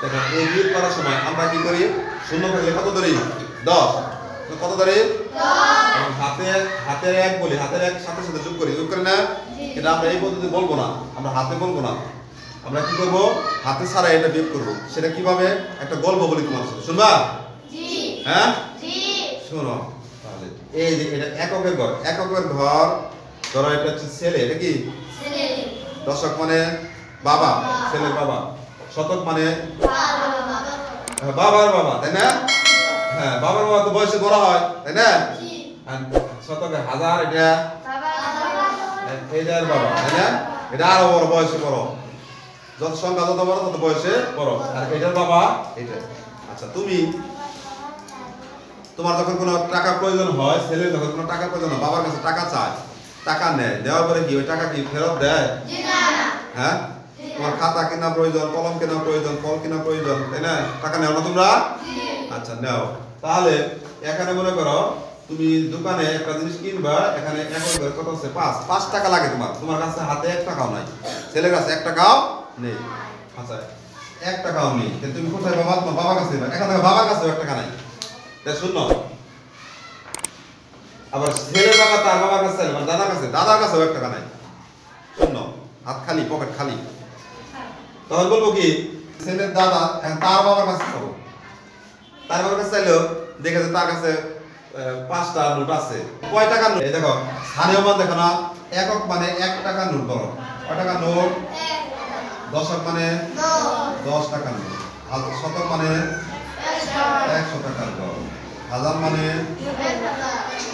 দেখো এই বিয়োগ করার সময় আমরা কি করি শূন্য থাকলে কত ধরি 10 কত ধরি 10 এবং হাতের এক বলি হাতের এক সাথে সাথে যোগ করি না এটা আমরা এই পদ্ধতি বলবো না আমরা হাতে বলবো না আমরা কি করব হাতে ছাড়া এটা বিয়োগ করব সেটা কিভাবে একটা গল্প বলি তোমার সাথে শুনবা জি হ্যাঁ জি শোনো তাহলে এই যে এটা এককের ঘর ধরো এটা হচ্ছে ছেলে এটা কি ছেলে দশক মানে বাবা ছেলের বাবা শতক মানে বাবার বাবা তাই না হ্যাঁ বাবার বাবা তো বয়সে বড় হয় তাই না জি আর শতকে হাজার এটা এটার বাবা তাই না এটা আরো বড় বয়সে বড় যত সংখ্যা যত বড় তত বয়সে বড় আর এটার বাবা এটা আচ্ছা তুমি তোমার যখন কোনো টাকা প্রয়োজন হয় ছেলের যখন কোনো টাকা প্রয়োজন হয় বাবার কাছে টাকা চায় টাকা নেয় দেওয়ার পরে কি ওই টাকা কি ফেরত দেয় জি না হ্যাঁ তোমার খাতা কেনা প্রয়োজন কলম কেনা প্রয়োজন ফল কেনা প্রয়োজন তাই না টাকা নেও না তোমরা জি আচ্ছা নাও তাহলে এখানে মনে করো তুমি দোকানে একটা জিনিস কিনবা এখানে এককের কত আছে 5 টাকা লাগে তোমার কাছে হাতে 1 টাকাও নাই ছেলের কাছে 1 টাকাও নেই আচ্ছা 1 টাকাও নেই তুমি কোথায় বাবা তোমার বাবার কাছে এখানে বাবার কাছে 1 টাকা নাই তাই শুনো আবার ছেলের বাবা তার বাবার কাছে মানে দাদার কাছে 1 টাকা নাই শুনো হাত খালি পকেট খালি তখন বলবো কি ছেলের দাদা তার বাবার কাছে যাবো তার বাবার কাছে চাইলেও দেখে যে তার কাছে 5টা নোট আছে কয় টাকা নোট এই দেখো স্থানীয় মান দেখো না একক মানে 1 টাকা নোট ধরো কয় টাকা নোট দশক মানে 10 টাকা নোট আর শতক মানে 100 টাকার নোট হাজার মানে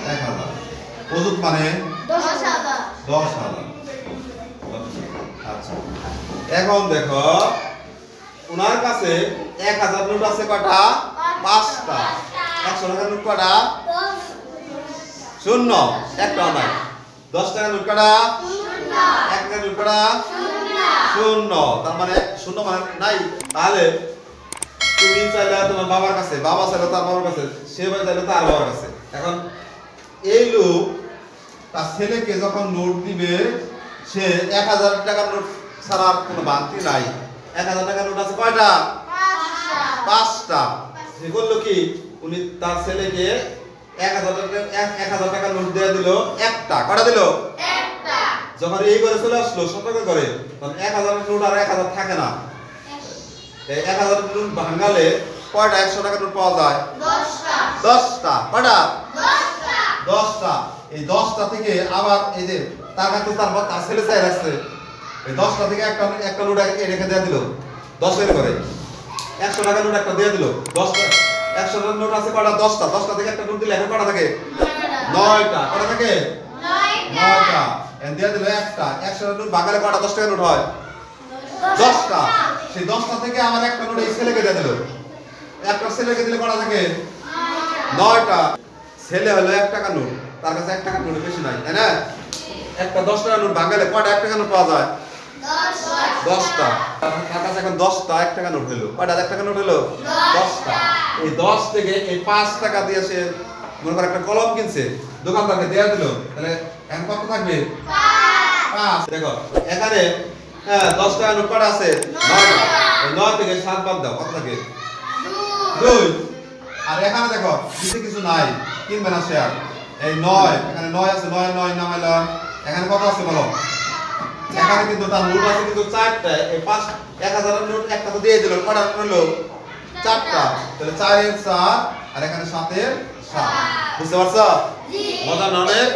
1000 অযুত মানে 10000 আচ্ছা এখন দেখো ওনার কাছে 1000 নোট আছে কয়টা 5টা 100 টাকার নোট কয়টা শূন্য একটাও নাই 10 টাকার নোট কয়টা শূন্য 1 টাকার নোট কয়টা শূন্য তার মানে শূন্য মানে নাই তাহলে তুমি চাইলে তোমার বাবার কাছে বাবা চাইলে তার বাবার কাছে সে চাইলে তার বাবার কাছে এখন এই লোক তার ছেলেকে যখন নোট দিবে সে 1000 টাকার নোট ছাড়া কোনো বান্তি নাই 1000 টাকার নোট আছে কয়টা 5টা সে করলো কি উনি তার ছেলেকে 1000 টাকার নোট দিয়ে দিল একটা কয়টা দিল একটা যখন এই করে চলে আসলো শতক করে তখন 1000 নোট আর 1000 থাকে না এই 1000 নোট ভাঙালে কয়টা 100 টাকার নোট পাওয়া যায় 10টা কয়টা 10টা এই 10টা থেকে আবার এই যে তার কাছে তার ছেলে চাই রাখছে এই 10টা থেকে একটা নোট রেখে দিয়ে দিল 10 এর করে 100 টাকার নোট একটা দিয়ে দিল 10টা 100 টাকার নোট আছে কয়টা 10টা থেকে একটা নোট দিলে এখন কয়টা থাকে 9টা কয়টা থাকে 9টা এন্ড দিয়ে দিল একটা 100 টাকার নোট ভাঙালে কয়টা 10 টাকার নোট হয় 10টা সেই 10টা থেকে আবার একটা নোট এই ছেলেকে দিয়ে দিল একটা ছেলেকে দিলে কয়টা থাকে 9টা ছেলে হলো 1 টাকা নোট তার কাছে 1 টাকা নোট বেশি নাই তাই না একটা 10 টাকা নোট ভাঙালে কয়টা 1 টাকা নোট পাওয়া যায় 10টা তার কাছে এখন 10টা 1 টাকা নোট হলো কয়টা 1 টাকা নোট হলো 10টা এই 10 থেকে এই 5 টাকা দিয়ে সে মনে করে একটা কলম কিনছে দোকানদারকে দেয়া দিল তাহলে এখন কত থাকবে 5 দেখো এখানে 10 টাকা নোট কয়টা আছে 9টা এই 9 থেকে 7 বাদ দাও কত থাকে 2 আর এখানে দেখো কিছু নাই কিনবে না শেয়ার এই 9 এখানে 9 আছে 9 নামাইলাম এখানে কত আছে বলো এখানে কিন্তু তার নোট আছে কিন্তু 4টা এই 1000 এর নোট একটা তো দিয়ে দিল কয়টা হলো 4টা তাহলে 4 এর 4 আর এখানে 7 এর 7 বুঝতে পারছো জি মজা না অনেক